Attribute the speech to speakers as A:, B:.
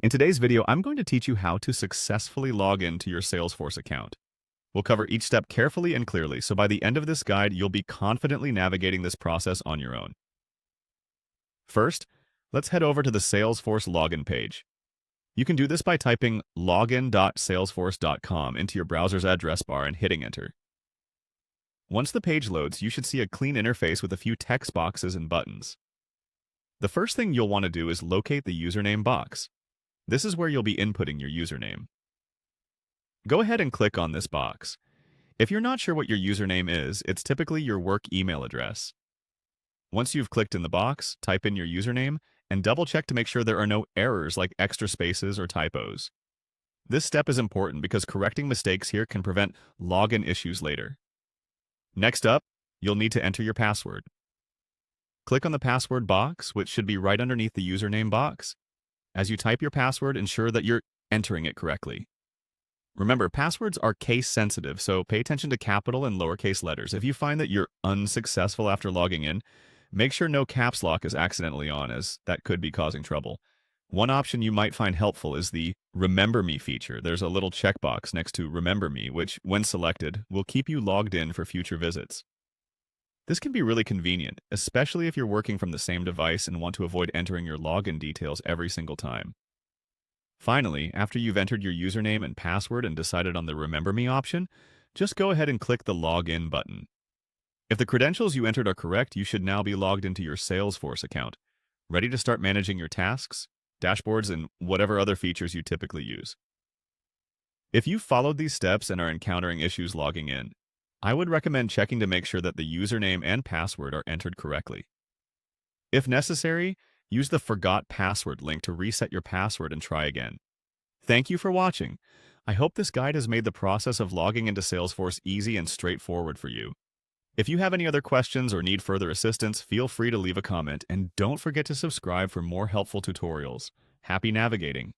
A: In today's video, I'm going to teach you how to successfully log into your Salesforce account. We'll cover each step carefully and clearly, so by the end of this guide, you'll be confidently navigating this process on your own. First, let's head over to the Salesforce login page. You can do this by typing login.salesforce.com into your browser's address bar and hitting enter. Once the page loads, you should see a clean interface with a few text boxes and buttons. The first thing you'll want to do is locate the username box. This is where you'll be inputting your username. Go ahead and click on this box. If you're not sure what your username is, it's typically your work email address. Once you've clicked in the box, type in your username and double-check to make sure there are no errors like extra spaces or typos. This step is important because correcting mistakes here can prevent login issues later. Next up, you'll need to enter your password. Click on the password box, which should be right underneath the username box. As you type your password, ensure that you're entering it correctly. Remember, passwords are case-sensitive, so pay attention to capital and lowercase letters. If you find that you're unsuccessful after logging in, make sure no caps lock is accidentally on, as that could be causing trouble. One option you might find helpful is the Remember Me feature. There's a little checkbox next to Remember Me, which, when selected, will keep you logged in for future visits. This can be really convenient, especially if you're working from the same device and want to avoid entering your login details every single time. Finally, after you've entered your username and password and decided on the Remember Me option, just go ahead and click the Login button. If the credentials you entered are correct, you should now be logged into your Salesforce account, ready to start managing your tasks, dashboards, and whatever other features you typically use. If you've followed these steps and are encountering issues logging in, I would recommend checking to make sure that the username and password are entered correctly. If necessary, use the Forgot Password link to reset your password and try again. Thank you for watching. I hope this guide has made the process of logging into Salesforce easy and straightforward for you. If you have any other questions or need further assistance, feel free to leave a comment, and don't forget to subscribe for more helpful tutorials. Happy navigating!